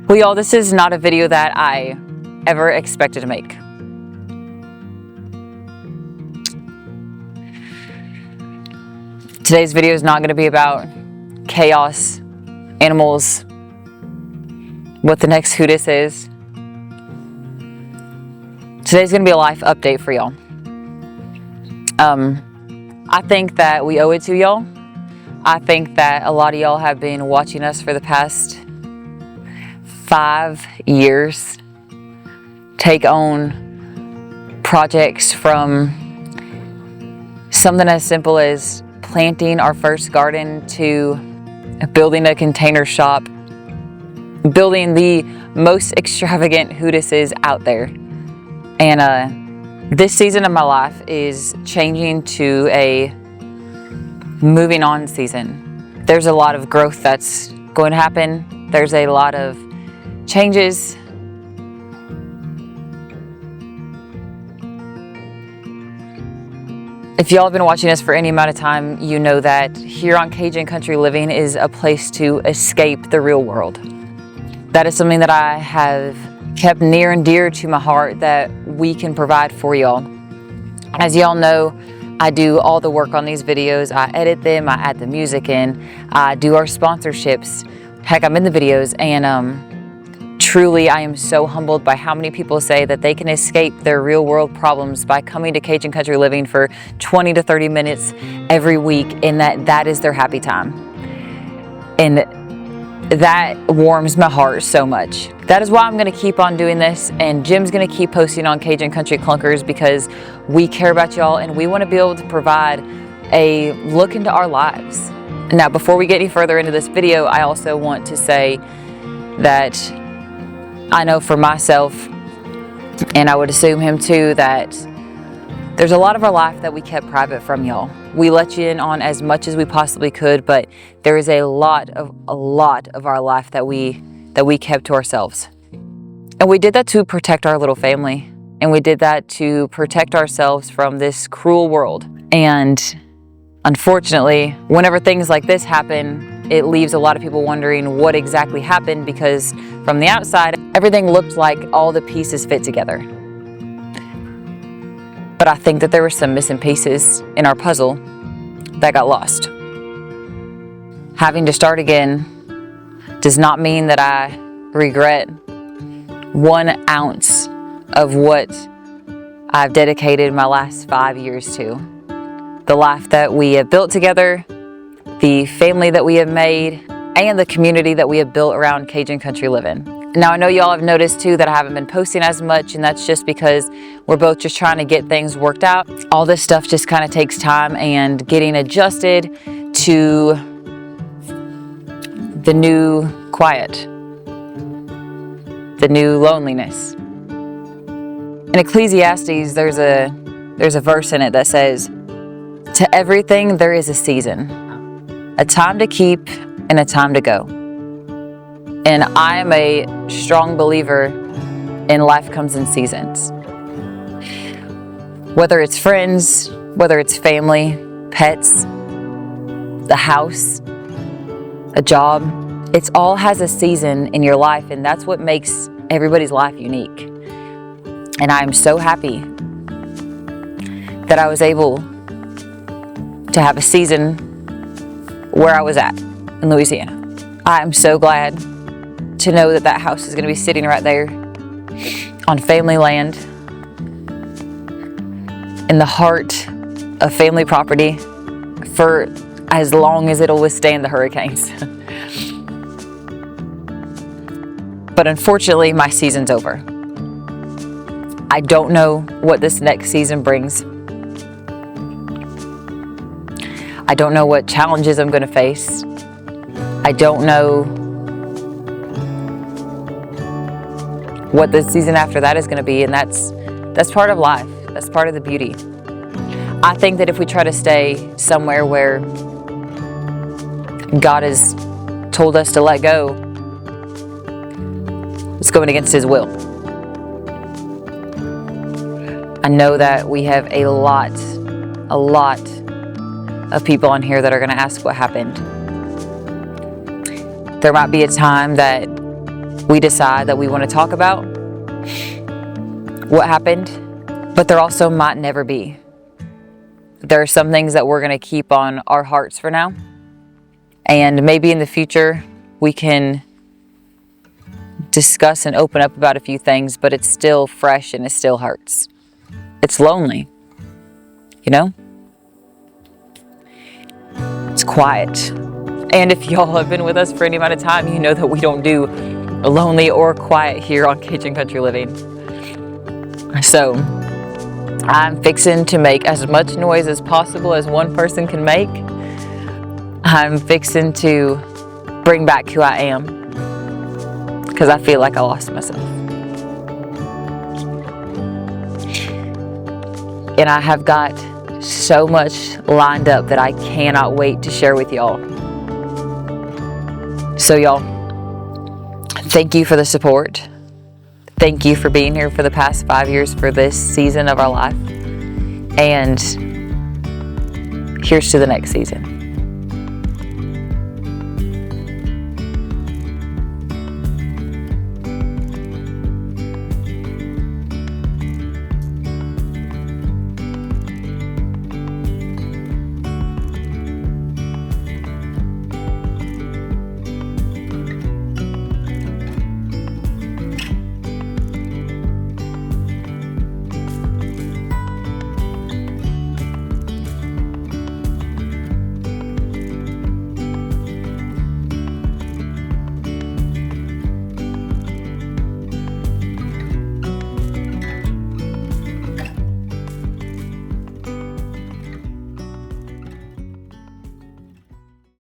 Well, y'all, this is not a video that I ever expected to make. Today's video is not going to be about chaos, animals, what the next Hooters is. Today's going to be a life update for y'all. I think that we owe it to y'all. I think that a lot of y'all have been watching us for the past 5 years take on projects from something as simple as planting our first garden to building a container shop, building the most extravagant Hooters out there. And this season of my life is changing to a moving on season. There's a lot of growth that's going to happen. There's a lot of changes. If y'all have been watching us for any amount of time, you know that here on Cajun Country Living is a place to escape the real world. That is something that I have kept near and dear to my heart, that we can provide for y'all. As y'all know, I do all the work on these videos. I edit them, I add the music in, I do our sponsorships. Heck, I'm in the videos, and truly I am so humbled by how many people say that they can escape their real world problems by coming to Cajun Country Living for 20 to 30 minutes every week, and that is their happy time. And that warms my heart so much. That is why I'm going to keep on doing this, and Jim's going to keep posting on Cajun Country Clunkers, because we care about y'all and we want to be able to provide a look into our lives. Now, before we get any further into this video, I also want to say that I know for myself, and I would assume him too, that there's a lot of our life that we kept private from y'all. We let you in on as much as we possibly could, but there is a lot of our life that we kept to ourselves. And we did that to protect our little family. And we did that to protect ourselves from this cruel world. And unfortunately, whenever things like this happen, it leaves a lot of people wondering what exactly happened, because from the outside, everything looked like all the pieces fit together. But I think that there were some missing pieces in our puzzle that got lost. Having to start again does not mean that I regret 1 ounce of what I've dedicated my last 5 years to. The life that we have built together, the family that we have made, and the community that we have built around Cajun Country Living. Now, I know y'all have noticed too that I haven't been posting as much, and that's just because we're both just trying to get things worked out. All this stuff just kind of takes time, and getting adjusted to the new quiet, the new loneliness. In Ecclesiastes, there's a verse in it that says, "To everything there is a season, a time to keep and a time to go." And I am a strong believer in life comes in seasons. Whether it's friends, whether it's family, pets, the house, a job, it all has a season in your life, and that's what makes everybody's life unique. And I'm so happy that I was able to have a season where I was at in Louisiana. I'm so glad to know that that house is going to be sitting right there on family land, in the heart of family property, for as long as it'll withstand the hurricanes. But unfortunately, my season's over. I don't know what this next season brings. I don't know what challenges I'm going to face. I don't know what the season after that is going to be, and that's part of life. That's part of the beauty. I think that if we try to stay somewhere where God has told us to let go, it's going against His will. I know that we have a lot of people on here that are going to ask what happened. There might be a time that We decide that we want to talk about what happened, but there also might never be. There are some things that we're going to keep on our hearts for now. And maybe in the future, we can discuss and open up about a few things, but it's still fresh and it still hurts. It's lonely, you know? It's quiet. And if y'all have been with us for any amount of time, you know that we don't do lonely or quiet here on Cajun Country Living. So I'm fixing to make as much noise as possible as one person can make. I'm fixing to bring back who I am, because I feel like I lost myself. And I have got so much lined up that I cannot wait to share with y'all. So y'all, thank you for the support. Thank you for being here for the past 5 years for this season of our life. And here's to the next season.